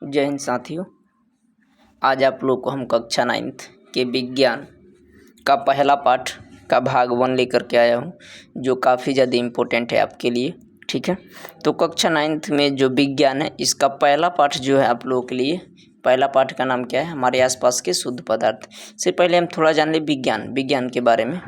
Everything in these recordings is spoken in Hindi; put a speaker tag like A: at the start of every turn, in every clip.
A: जय हिंद साथियों। आज आप लोग को हम कक्षा 9th के विज्ञान का पहला पाठ का भाग 1 लेकर के आया हूँ, जो काफ़ी ज़्यादा इम्पोर्टेंट है आपके लिए। ठीक है, तो कक्षा 9th में जो विज्ञान है, इसका पहला पाठ जो है आप लोगों के लिए, पहला पाठ का नाम क्या है? हमारे आसपास के शुद्ध पदार्थ। से पहले हम थोड़ा जान ले विज्ञान के बारे में।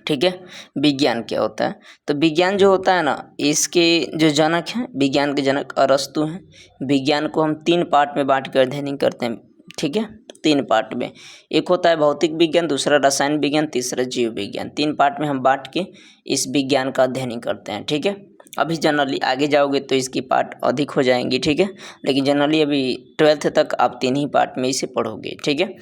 A: ठीक है, विज्ञान क्या होता है? तो विज्ञान जो होता है ना, इसके जो जनक हैं, विज्ञान के जनक अरस्तु हैं। विज्ञान को हम 3 पार्ट में बांट कर अध्ययन करते हैं। ठीक है, 3 पार्ट में। एक होता है भौतिक विज्ञान, दूसरा रसायन विज्ञान, तीसरा जीव विज्ञान। 3 पार्ट में हम बांट के इस विज्ञान का अध्ययन करते हैं। ठीक है, अभी जनरली आगे जाओगे तो इसकी पार्ट अधिक हो जाएंगी। ठीक है, लेकिन जनरली अभी 12th तक आप 3 ही पार्ट में इसे पढ़ोगे। ठीक है,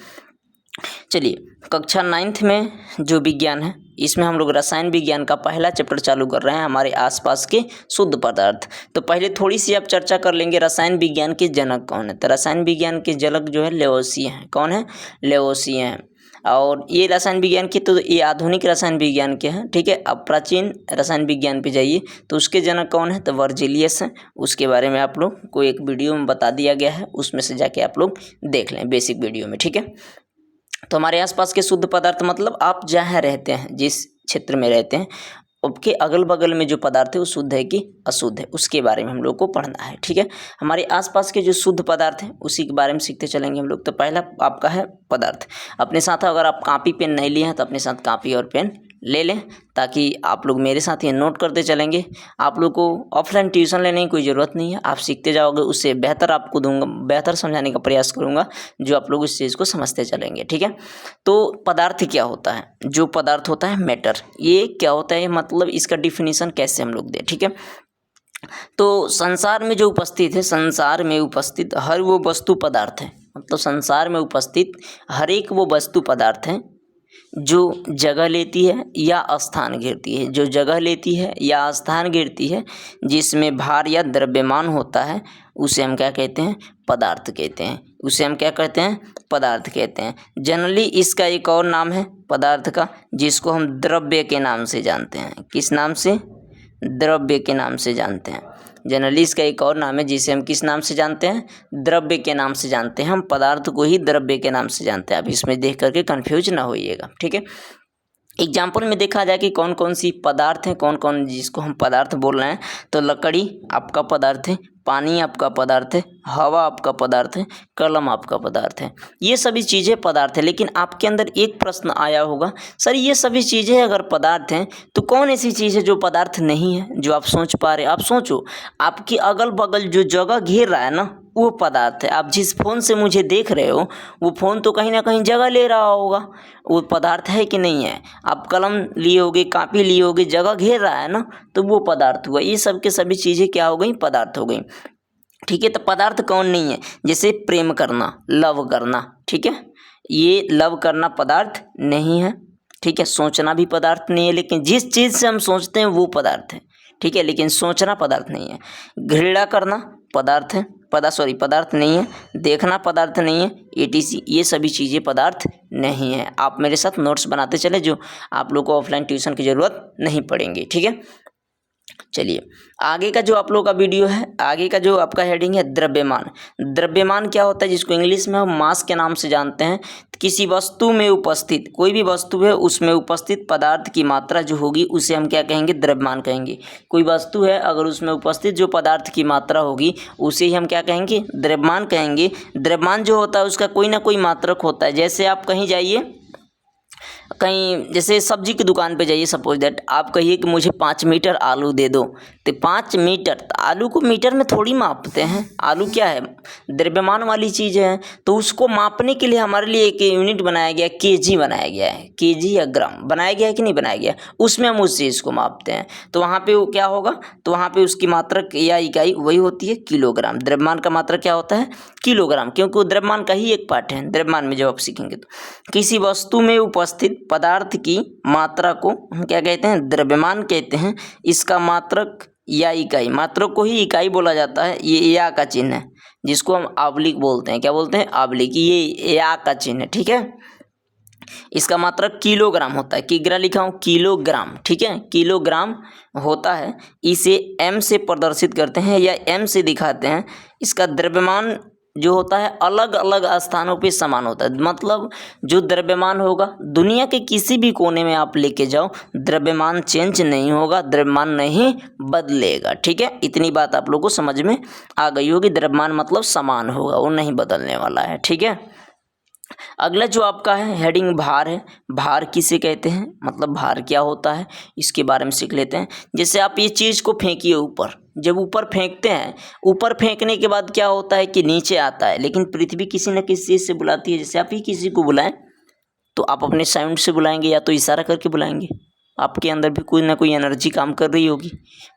A: चलिए कक्षा 9th में जो विज्ञान है, इसमें हम लोग रसायन विज्ञान का पहला चैप्टर चालू कर रहे हैं, हमारे आसपास के शुद्ध पदार्थ। तो पहले थोड़ी सी आप चर्चा कर लेंगे, रसायन विज्ञान के जनक कौन है? तो रसायन विज्ञान के जनक जो है लेवोसिए हैं। कौन है? लेवोसिए हैं। और ये रसायन विज्ञान के, तो ये आधुनिक रसायन विज्ञान के हैं। ठीक है, अब प्राचीन रसायन विज्ञान पे जाइए तो उसके जनक कौन है? तो वर्जिलियस हैं। उसके बारे में आप लोग को एक वीडियो में बता दिया गया है, उसमें से जाके आप लोग देख लें बेसिक वीडियो में। ठीक है, तो हमारे आसपास के शुद्ध पदार्थ मतलब आप जहाँ रहते हैं, जिस क्षेत्र में रहते हैं, उसके अगल बगल में जो पदार्थ है वो शुद्ध है कि अशुद्ध है, उसके बारे में हम लोग को पढ़ना है। ठीक है, हमारे आसपास के जो शुद्ध पदार्थ हैं उसी के बारे में सीखते चलेंगे हम लोग। तो पहला आपका है पदार्थ। अपने साथ अगर आप कापी पेन नहीं लिए हैं तो अपने साथ कापी और पेन ले लें, ताकि आप लोग मेरे साथ ये नोट करते चलेंगे। आप लोग को ऑफलाइन ट्यूशन लेने की कोई ज़रूरत नहीं है, आप सीखते जाओगे, उससे बेहतर आपको दूंगा, बेहतर समझाने का प्रयास करूंगा, जो आप लोग इस चीज़ को समझते चलेंगे। ठीक है, तो पदार्थ क्या होता है? जो पदार्थ होता है मैटर, ये क्या होता है, मतलब इसका डिफिनीशन कैसे हम लोग दें। ठीक है, तो संसार में जो उपस्थित है, संसार में उपस्थित हर वो वस्तु पदार्थ है, मतलब संसार में उपस्थित हर एक वो वस्तु पदार्थ है जो जगह लेती है या स्थान घेरती है, जो जगह लेती है या स्थान घेरती है, जिसमें भार या द्रव्यमान होता है, उसे हम क्या कहते हैं? पदार्थ कहते हैं। उसे हम क्या कहते हैं? पदार्थ कहते हैं। जनरली इसका एक और नाम है पदार्थ का, जिसको हम द्रव्य के नाम से जानते हैं। किस नाम से? द्रव्य के नाम से जानते हैं। जनरली इसका एक और नाम है जिसे हम किस नाम से जानते हैं? द्रव्य के नाम से जानते हैं। हम पदार्थ को ही द्रव्य के नाम से जानते हैं। अब इसमें देख करके कंफ्यूज ना होइएगा। ठीक है, एग्जाम्पल में देखा जाए कि कौन कौन सी पदार्थ हैं, कौन कौन जिसको हम पदार्थ बोल रहे हैं। तो लकड़ी आपका पदार्थ है, पानी आपका पदार्थ है, हवा आपका पदार्थ है, कलम आपका पदार्थ है। ये सभी चीज़ें पदार्थ है। लेकिन आपके अंदर एक प्रश्न आया होगा, सर ये सभी चीज़ें अगर पदार्थ हैं तो कौन ऐसी चीज़ है जो पदार्थ नहीं है, जो आप सोच पा रहे? आप सोचो, आपके अगल बगल जो जगह घेर रहा है ना, वो पदार्थ है। आप जिस फ़ोन से मुझे देख रहे हो, वो फ़ोन तो कहीं ना कहीं जगह ले रहा होगा, वो पदार्थ है कि नहीं है? आप कलम लिए होगे, कापी लिए होगे, जगह घेर रहा है ना, तो वो पदार्थ हुआ। ये सब के सभी चीज़ें क्या हो गई? पदार्थ हो गई। ठीक है, तो पदार्थ कौन नहीं है? जैसे प्रेम करना, लव करना। ठीक है, ये लव करना पदार्थ नहीं है। ठीक है, सोचना भी पदार्थ नहीं है, लेकिन जिस चीज़ से हम सोचते हैं वो पदार्थ है। ठीक है, लेकिन सोचना पदार्थ नहीं है। घृणा करना पदार्थ है, पदार्थ नहीं है। देखना पदार्थ नहीं है, etc। ये सभी चीज़ें पदार्थ नहीं है। आप मेरे साथ नोट्स बनाते चले, जो आप लोग को ऑफलाइन ट्यूशन की ज़रूरत नहीं पड़ेगी। ठीक है, चलिए आगे का जो आप लोग का वीडियो है, आगे का जो आपका हेडिंग है द्रव्यमान। द्रव्यमान क्या होता है? जिसको इंग्लिश में हम मास के नाम से जानते हैं। किसी वस्तु में उपस्थित, कोई भी वस्तु है उसमें उपस्थित पदार्थ की मात्रा जो होगी उसे हम क्या कहेंगे? द्रव्यमान कहेंगे। कोई वस्तु है, अगर उसमें उपस्थित जो पदार्थ की मात्रा होगी उसे ही हम क्या कहेंगे? द्रव्यमान कहेंगे। द्रव्यमान जो होता है उसका कोई ना कोई मात्रक होता है। जैसे आप कहीं जाइए, कहीं जैसे सब्जी की दुकान पे जाइए, सपोज दैट आप कहिए कि मुझे 5 मीटर आलू दे दो, तो 5 मीटर, तो आलू को मीटर में थोड़ी मापते हैं। आलू क्या है? द्रव्यमान वाली चीज़ है। तो उसको मापने के लिए हमारे लिए एक यूनिट बनाया गया, केजी बनाया गया है। केजी या ग्राम बनाया गया है कि नहीं बनाया गया? उसमें हम उस चीज़ को मापते हैं। तो वहाँ पे वो क्या होगा? तो वहाँ पे उसकी मात्रक या इकाई वही होती है किलोग्राम। द्रव्यमान का मात्रक क्या होता है? किलोग्राम, क्योंकि वो द्रव्यमान का ही एक पार्ट है। द्रव्यमान में जब आप सीखेंगे तो किसी वस्तु में उपस्थित पदार्थ की मात्रा को हम क्या कहते हैं? द्रव्यमान कहते हैं। इसका मात्रक या इकाई, मात्रक को ही इकाई बोला जाता है। ये या का चिन्ह है, जिसको हम आबलिक बोलते हैं। क्या बोलते हैं? आबलिक। ये या का चिन्ह है। ठीक है, इसका मात्रक किलोग्राम होता है। किग्रा लिखा हूँ, किलोग्राम। ठीक है, किलोग्राम होता है। इसे एम से प्रदर्शित करते हैं या एम से दिखाते हैं। इसका द्रव्यमान जो होता है अलग अलग स्थानों पे समान होता है। मतलब जो द्रव्यमान होगा दुनिया के किसी भी कोने में आप लेके जाओ, द्रव्यमान चेंज नहीं होगा, द्रव्यमान नहीं बदलेगा। ठीक है, इतनी बात आप लोगों को समझ में आ गई होगी। द्रव्यमान मतलब समान होगा, वो नहीं बदलने वाला है। ठीक है, अगला जो आपका है हेडिंग भार है। भार किसे कहते हैं, मतलब भार क्या होता है इसके बारे में सीख लेते हैं। जैसे आप ये चीज़ को फेंकिए ऊपर, जब ऊपर फेंकते हैं, ऊपर फेंकने के बाद क्या होता है कि नीचे आता है, लेकिन पृथ्वी किसी न किसी चीज़ से बुलाती है। जैसे आप ही किसी को बुलाएं तो आप अपने साउंड से बुलाएंगे या तो इशारा करके बुलाएंगे। आपके अंदर भी कोई ना कोई एनर्जी काम कर रही होगी,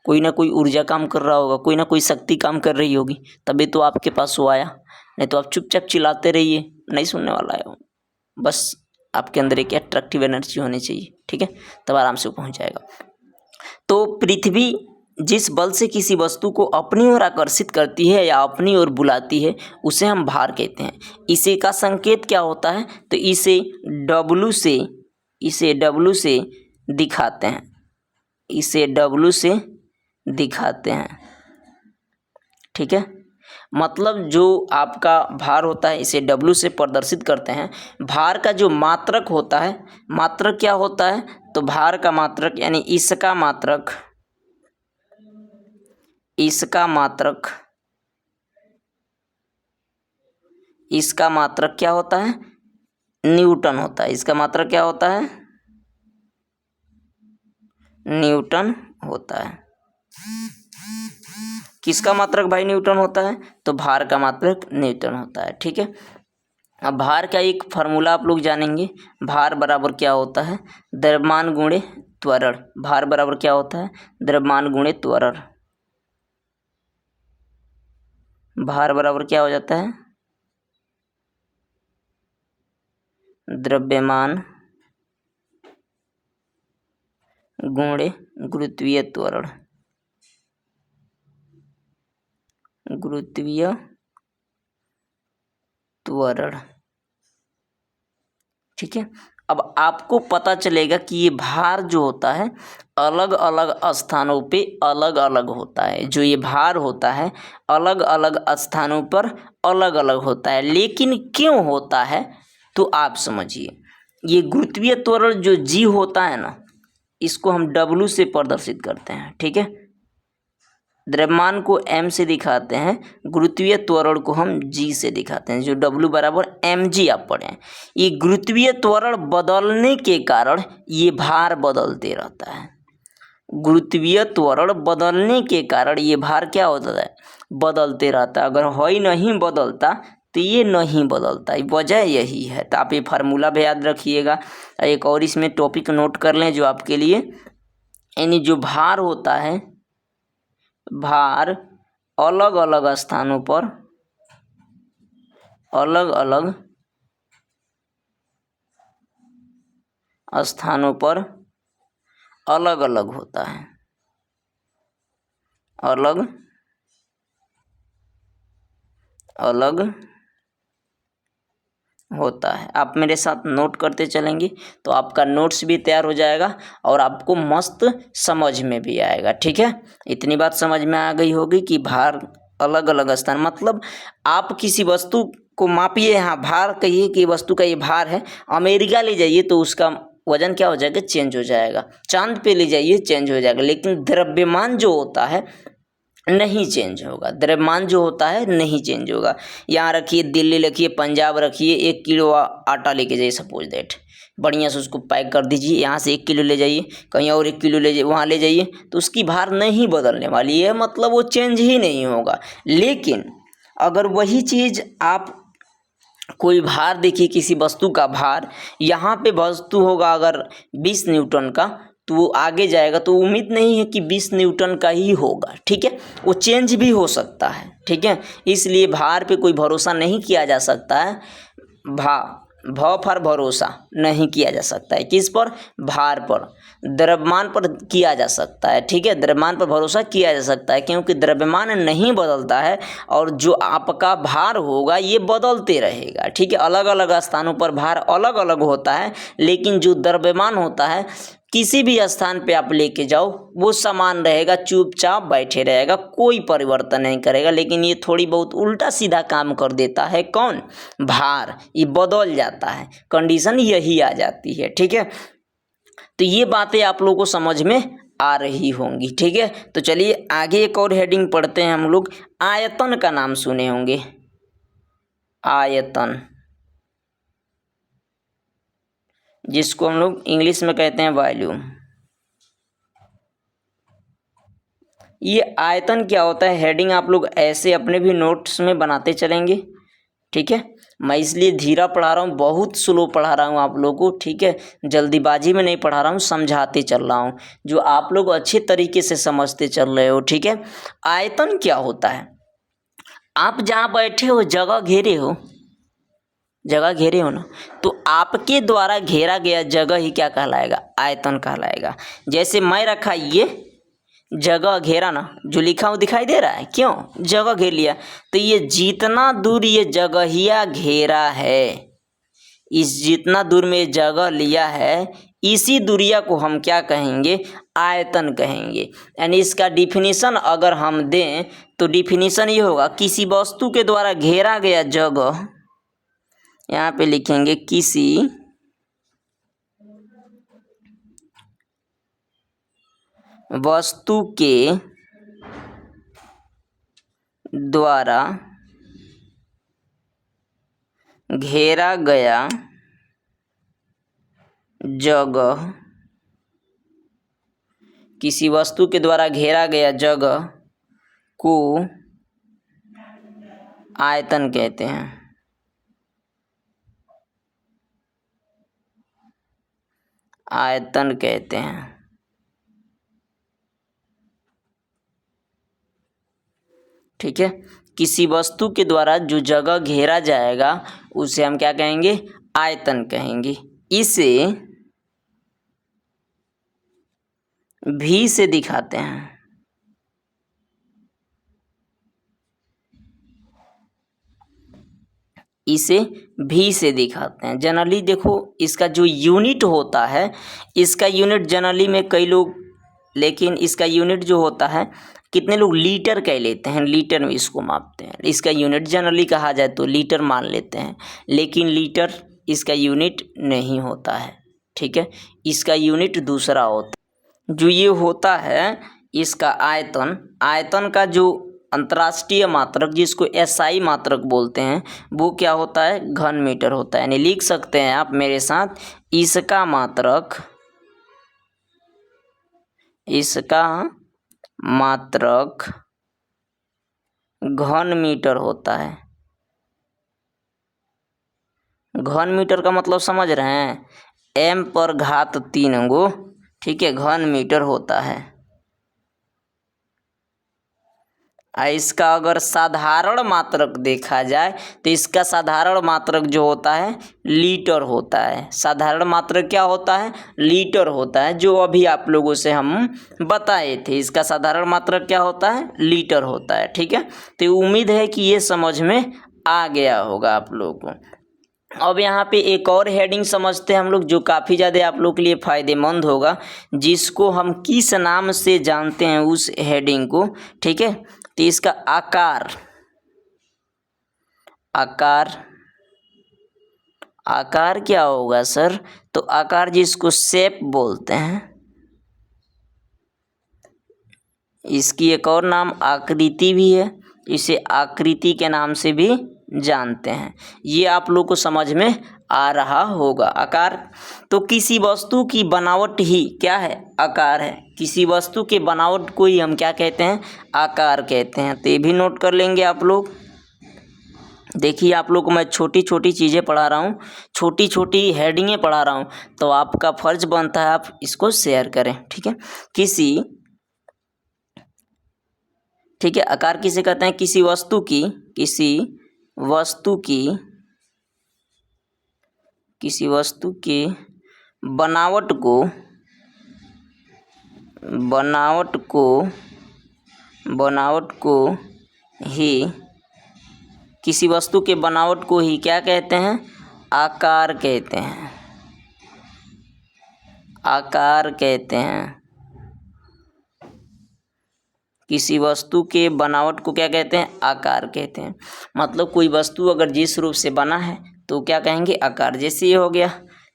A: कोई ना कोई ऊर्जा काम कर रहा होगा, कोई ना कोई शक्ति काम कर रही होगी, तभी तो आपके पास वो आया। नहीं तो आप चुपचाप चिल्लाते रहिए, नहीं सुनने वाला है वो। बस आपके अंदर एक अट्रैक्टिव एनर्जी होनी चाहिए। ठीक है, तब आराम से वो पहुंच जाएगा। तो पृथ्वी जिस बल से किसी वस्तु को अपनी ओर आकर्षित करती है या अपनी ओर बुलाती है उसे हम भार कहते हैं। इसे का संकेत क्या होता है, तो इसे W से दिखाते हैं, इसे W से दिखाते हैं। ठीक है, मतलब जो आपका भार होता है इसे W से प्रदर्शित करते हैं। भार का जो मात्रक होता है, मात्रक क्या होता है, तो भार का मात्रक यानी इसका मात्रक क्या होता है, न्यूटन होता है। इसका मात्रक क्या होता है, न्यूटन होता है। किसका मात्रक भाई न्यूटन होता है, तो भार का मात्रक न्यूटन होता है। ठीक है, अब भार का एक फार्मूला आप लोग जानेंगे। भार बराबर क्या होता है, द्रव्यमान गुणे त्वरण। भार बराबर क्या होता है, द्रव्यमान गुणे त्वरण। भार बराबर क्या हो जाता है, द्रव्यमान गुणे गुरुत्वीय त्वरण। गुरुत्वीय त्वरण। ठीक है, अब आपको पता चलेगा कि ये भार जो होता है अलग अलग स्थानों पे अलग अलग होता है। जो ये भार होता है अलग अलग स्थानों पर अलग अलग होता है, लेकिन क्यों होता है तो आप समझिए। ये गुरुत्वीय त्वरण जो G होता है ना, इसको हम W से प्रदर्शित करते हैं। ठीक है, द्रव्यमान को M से दिखाते हैं, गुरुत्वीय त्वरण को हम G से दिखाते हैं, जो W बराबर mg आप पढ़ें। ये गुरुत्वीय त्वरण बदलने के कारण ये भार बदलते रहता है। गुरुत्वीय त्वरण बदलने के कारण ये भार क्या होता है, बदलते रहता है। अगर ही नहीं बदलता तो ये नहीं बदलता, वजह यही है। तो आप ये फार्मूला भी याद रखिएगा। एक और इसमें टॉपिक नोट कर लें जो आपके लिए, यानी जो भार होता है, भार अलग अलग स्थानों पर अलग अलग होता है, अलग होता है। आप मेरे साथ नोट करते चलेंगे तो आपका नोट्स भी तैयार हो जाएगा और आपको मस्त समझ में भी आएगा। ठीक है, इतनी बात समझ में आ गई होगी कि भार अलग अलग स्थान, मतलब आप किसी वस्तु को मापिए, यहाँ भार कहिए कि वस्तु का ये भार है, अमेरिका ले जाइए तो उसका वजन क्या हो जाएगा, चेंज हो जाएगा। चांद पे ले जाइए चेंज हो जाएगा, लेकिन द्रव्यमान जो होता है नहीं चेंज होगा। द्रव्यमान जो होता है नहीं चेंज होगा। यहाँ रखिए, दिल्ली रखिए, पंजाब रखिए, 1 किलो आटा लेके जाइए, सपोज दैट, बढ़िया से उसको पैक कर दीजिए। यहाँ से 1 किलो ले जाइए, कहीं और 1 किलो ले जाइए, वहाँ ले जाइए, तो उसकी भार नहीं बदलने वाली है, मतलब वो चेंज ही नहीं होगा। लेकिन अगर वही चीज़ आप कोई भार देखिए, किसी वस्तु का भार, यहाँ पे वस्तु होगा अगर 20 न्यूटन का, तो वो आगे जाएगा तो उम्मीद नहीं है कि 20 न्यूटन का ही होगा। ठीक है, वो चेंज भी हो सकता है। ठीक है, इसलिए भार पे कोई भरोसा नहीं किया जा सकता है। भाव पर भरोसा नहीं किया जा सकता है। किस पर, भार पर। द्रव्यमान पर किया जा सकता है। ठीक है, द्रव्यमान पर भरोसा किया जा सकता है, क्योंकि द्रव्यमान नहीं बदलता है और जो आपका भार होगा ये बदलते रहेगा। ठीक है, अलग अलग स्थानों पर भार अलग अलग होता है, लेकिन जो द्रव्यमान होता है किसी भी स्थान पे आप लेके जाओ वो समान रहेगा, चुपचाप बैठे रहेगा, कोई परिवर्तन नहीं करेगा। लेकिन ये थोड़ी बहुत उल्टा सीधा काम कर देता है। कौन? भार। ये बदल जाता है, कंडीशन यही आ जाती है। ठीक है, तो ये बातें आप लोगों को समझ में आ रही होंगी। ठीक है, तो चलिए आगे एक और हेडिंग पढ़ते हैं हम लोग। आयतन का नाम सुने होंगे, आयतन, जिसको हम लोग इंग्लिश में कहते हैं वॉल्यूम। ये आयतन क्या होता है, हेडिंग आप लोग ऐसे अपने भी नोट्स में बनाते चलेंगे। ठीक है, मैं इसलिए धीरा पढ़ा रहा हूँ, बहुत स्लो पढ़ा रहा हूँ आप लोगों को। ठीक है, जल्दीबाजी में नहीं पढ़ा रहा हूँ, समझाते चल रहा हूँ, जो आप लोग अच्छे तरीके से समझते चल रहे हो। ठीक है, आयतन क्या होता है, आप जहाँ बैठे हो जगह घेरे हो, जगह घेरे हो ना, तो आपके द्वारा घेरा गया जगह ही क्या कहलाएगा, आयतन कहलाएगा। जैसे मैं रखा ये जगह घेरा ना, जो लिखा हुआ दिखाई दे रहा है, क्यों? जगह घेर लिया। तो ये जितना दूर ये जगहिया घेरा है, इस जितना दूर में जगह लिया है, इसी दूरिया को हम क्या कहेंगे, आयतन कहेंगे। यानी इसका डिफिनीशन अगर हम दें तो डिफिनीशन ये होगा, किसी वस्तु के द्वारा घेरा गया जगह, यहाँ पे लिखेंगे किसी वस्तु के द्वारा घेरा गया जगह, किसी वस्तु के द्वारा घेरा गया जगह को आयतन कहते हैं। आयतन कहते हैं। ठीक है, किसी वस्तु के द्वारा जो जगह घेरा जाएगा उसे हम क्या कहेंगे, आयतन कहेंगे। इसे भी से दिखाते हैं, इसे भी से दिखाते हैं। जनरली देखो, इसका जो यूनिट होता है, इसका यूनिट जनरली में कई लोग, लेकिन इसका यूनिट जो होता है, कितने लोग लीटर कह लेते हैं, लीटर में इसको मापते हैं। इसका यूनिट जनरली कहा जाए तो लीटर मान लेते हैं, लेकिन लीटर इसका यूनिट नहीं होता है। ठीक है, इसका यूनिट दूसरा होता है। जो ये होता है इसका आयतन, आयतन का जो अंतर्राष्ट्रीय मात्रक, जिसको एसआई मात्रक बोलते हैं, वो क्या होता है, घन मीटर होता है। यानी लिख सकते हैं आप मेरे साथ, इसका मात्रक, इसका मात्रक घन मीटर होता है। घन मीटर का मतलब समझ रहे हैं, m पर घात 3 ठीक है, घन मीटर होता है। इसका अगर साधारण मात्रक देखा जाए तो इसका साधारण मात्रक जो होता है लीटर होता है। साधारण मात्रक क्या होता है, लीटर होता है, जो अभी आप लोगों से हम बताए थे। इसका साधारण मात्रक क्या होता है, लीटर होता है। ठीक है, तो उम्मीद है कि ये समझ में आ गया होगा आप लोगों को। अब यहाँ पे एक और हेडिंग समझते हैं हम लोग, जो काफ़ी ज़्यादा आप लोग के लिए फ़ायदेमंद होगा, जिसको हम किस नाम से जानते हैं उस हेडिंग को। ठीक है, तो इसका आकार, आकार, आकार क्या होगा सर, तो आकार जिसको शेप बोलते हैं, इसकी एक और नाम आकृति भी है, इसे आकृति के नाम से भी जानते हैं। ये आप लोग को समझ में आ रहा होगा। आकार तो किसी वस्तु की बनावट ही क्या है, आकार है। किसी वस्तु के बनावट को ही हम क्या कहते हैं, आकार कहते हैं। तो ये भी नोट कर लेंगे आप लोग। देखिए आप लोग को मैं छोटी छोटी चीज़ें पढ़ा रहा हूँ, छोटी छोटी हेडिंगें पढ़ा रहा हूँ, तो आपका फर्ज बनता है आप इसको शेयर करें। ठीक है, ठीक है, आकार किसे कहते हैं, किसी वस्तु की, किसी वस्तु की बनावट को ही, किसी वस्तु के बनावट को ही क्या कहते हैं, आकार कहते हैं। आकार कहते हैं। किसी वस्तु के बनावट को क्या कहते हैं? आकार कहते हैं। मतलब कोई वस्तु अगर जिस रूप से बना है तो क्या कहेंगे? आकार। जैसे ये हो गया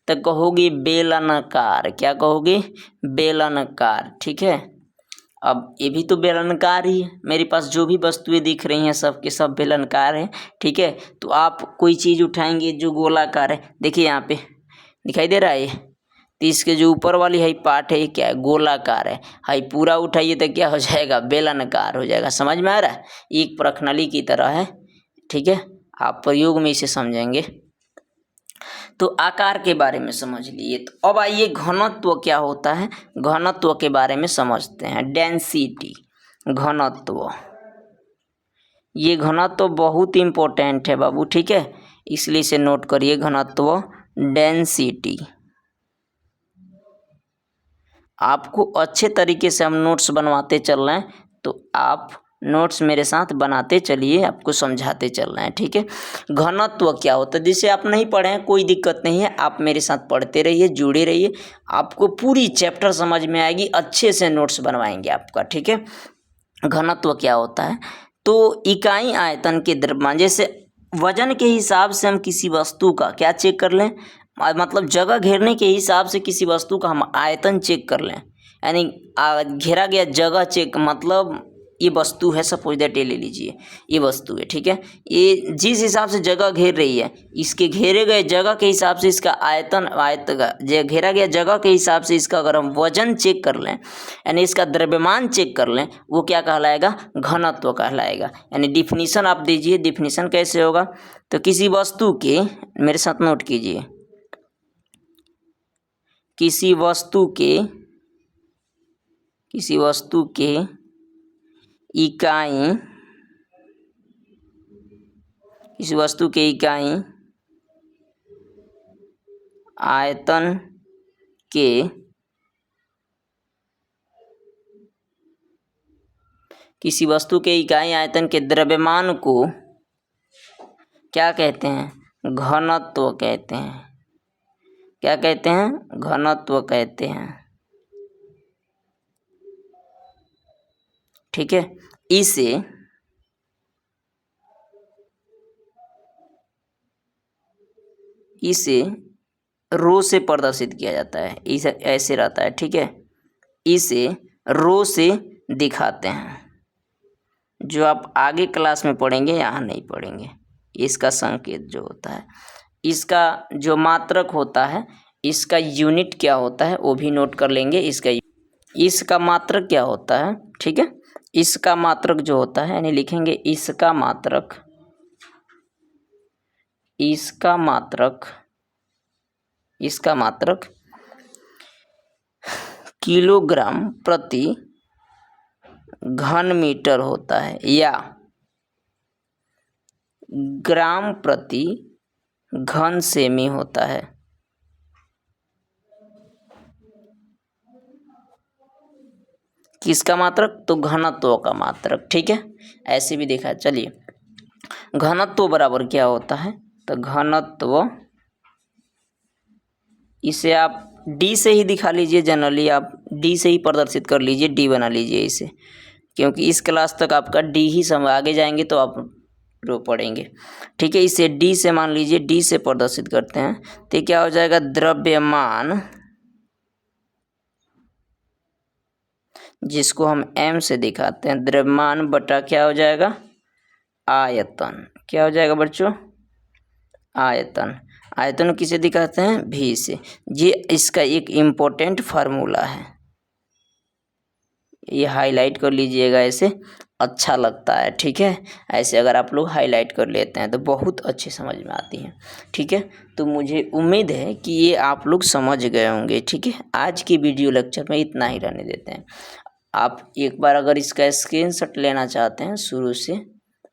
A: तो कहोगे बेलनाकार। क्या कहोगे? बेलनाकार। ठीक है। अब ये भी तो बेलनाकार ही है। मेरे पास जो भी वस्तुएं दिख रही हैं सब के सब बेलनाकार है। ठीक है। तो आप कोई चीज़ उठाएंगे जो गोलाकार है, देखिए यहाँ पे दिखाई दे रहा है ये, तो इसके जो ऊपर वाली है पार्ट है ये क्या है? गोलाकार है। हाई पूरा उठाइए तो क्या हो जाएगा? बेलनाकार हो जाएगा। समझ में आ रहा है? एक प्रश्नाली की तरह है। ठीक है। आप प्रयोग में इसे समझेंगे। तो आकार के बारे में समझ लिए। तो अब आइए घनत्व क्या होता है, घनत्व के बारे में समझते हैं। डेंसिटी, घनत्व। ये घनत्व बहुत इम्पोर्टेंट है बाबू। ठीक है, इसलिए इसे नोट करिए। घनत्व, डेंसिटी। आपको अच्छे तरीके से हम नोट्स बनवाते चल रहे हैं, तो आप नोट्स मेरे साथ बनाते चलिए, आपको समझाते चल रहे हैं। ठीक है। घनत्व क्या होता है, जिसे आप नहीं पढ़े हैं कोई दिक्कत नहीं है, आप मेरे साथ पढ़ते रहिए, जुड़े रहिए, आपको पूरी चैप्टर समझ में आएगी, अच्छे से नोट्स बनवाएंगे आपका। ठीक है। घनत्व क्या होता है? तो इकाई आयतन के द्रव्यमान, जैसे वजन के हिसाब से हम किसी वस्तु का क्या चेक कर लें, मतलब जगह घेरने के हिसाब से किसी वस्तु का हम आयतन चेक कर लें, यानी घेरा गया जगह चेक, मतलब ये वस्तु है, सपोज दैट ये ले लीजिए, ये वस्तु है। ठीक है। ये जिस हिसाब से जगह घेर रही है, इसके घेरे गए जगह के हिसाब से इसका आयतन, घेरा गया जगह के हिसाब से इसका अगर हम वजन चेक कर लें, यानी इसका द्रव्यमान चेक कर लें, वो क्या कहलाएगा? घनत्व कहलाएगा। यानी डिफिनीशन आप दीजिए। डिफिनीशन कैसे होगा? तो किसी वस्तु के, मेरे साथ नोट कीजिए, किसी वस्तु के इकाई, किसी वस्तु के इकाई आयतन के किसी वस्तु के इकाई आयतन के द्रव्यमान को क्या कहते हैं? घनत्व कहते हैं। क्या कहते हैं? घनत्व कहते हैं। ठीक है। इसे रो से प्रदर्शित किया जाता है। इसे ऐसे रहता है। ठीक है। इसे रो से दिखाते हैं, जो आप आगे क्लास में पढ़ेंगे, यहाँ नहीं पढ़ेंगे। इसका संकेत जो होता है, इसका जो मात्रक होता है, इसका यूनिट क्या होता है वो भी नोट कर लेंगे। इसका मात्रक क्या होता है? ठीक है। इसका मात्रक जो होता है, यानी लिखेंगे इसका मात्रक, इसका मात्रक किलोग्राम प्रति घन मीटर होता है, या ग्राम प्रति घन सेमी होता है। किसका मात्रक? तो घनत्व का मात्रक। ठीक है। ऐसे भी देखा। चलिए, घनत्व बराबर क्या होता है? तो घनत्व, इसे आप डी से ही दिखा लीजिए। जनरली आप डी से ही प्रदर्शित कर लीजिए, डी बना लीजिए इसे, क्योंकि इस क्लास तक आपका डी ही समझ, आगे जाएंगे तो आप रो पढ़ेंगे। ठीक है। इसे डी से मान लीजिए, डी से प्रदर्शित करते हैं तो क्या हो जाएगा? द्रव्यमान, जिसको हम एम से दिखाते हैं, द्रव्यमान बटा क्या हो जाएगा? आयतन। क्या हो जाएगा बच्चों? आयतन। आयतन किसे दिखाते हैं? भी से। ये इसका एक इम्पोर्टेंट फार्मूला है, ये हाईलाइट कर लीजिएगा, ऐसे अच्छा लगता है। ठीक है। ऐसे अगर आप लोग हाईलाइट कर लेते हैं तो बहुत अच्छी समझ में आती है। ठीक है। तो मुझे उम्मीद है कि ये आप लोग समझ गए होंगे। ठीक है। आज की वीडियो लेक्चर में इतना ही रहने देते हैं। आप एक बार अगर इसका स्क्रीनशॉट लेना चाहते हैं शुरू से,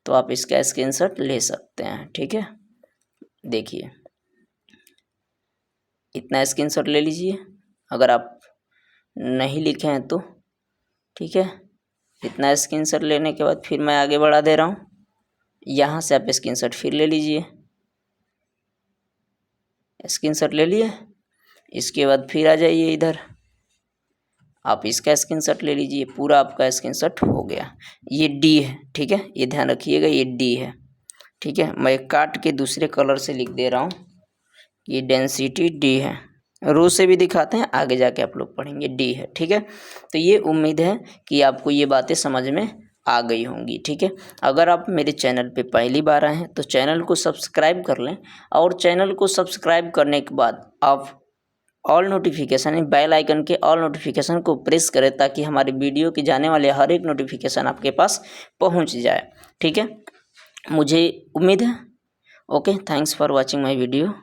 A: तो आप इसका स्क्रीनशॉट ले सकते हैं। ठीक है। देखिए, इतना स्क्रीनशॉट ले लीजिए, अगर आप नहीं लिखे हैं तो। ठीक है। इतना स्क्रीनशॉट लेने के बाद फिर मैं आगे बढ़ा दे रहा हूँ, यहाँ से आप स्क्रीनशॉट फिर ले लीजिए। स्क्रीनशॉट ले लिए, इसके बाद फिर आ जाइए इधर, आप इसका स्क्रीनशॉट ले लीजिए, पूरा आपका स्क्रीनशॉट हो गया। ये डी है, ठीक है, ये ध्यान रखिएगा, ये डी है, ठीक है। मैं काट के दूसरे कलर से लिख दे रहा हूँ, ये डेंसिटी डी है। रो से भी दिखाते हैं, आगे जाके आप लोग पढ़ेंगे, डी है, ठीक है। तो ये उम्मीद है कि आपको ये बातें समझ में आ गई होंगी, ठीक है। अगर आप मेरे चैनल पे पहली बार आए हैं तो चैनल को सब्सक्राइब कर लें, और चैनल को सब्सक्राइब करने के बाद आप ऑल नोटिफिकेशन, बेल आइकन के ऑल नोटिफिकेशन को प्रेस करें, ताकि हमारी वीडियो के जाने वाले हर एक नोटिफिकेशन आपके पास पहुंच जाए, ठीक है। मुझे उम्मीद है। Okay, thanks for watching my video.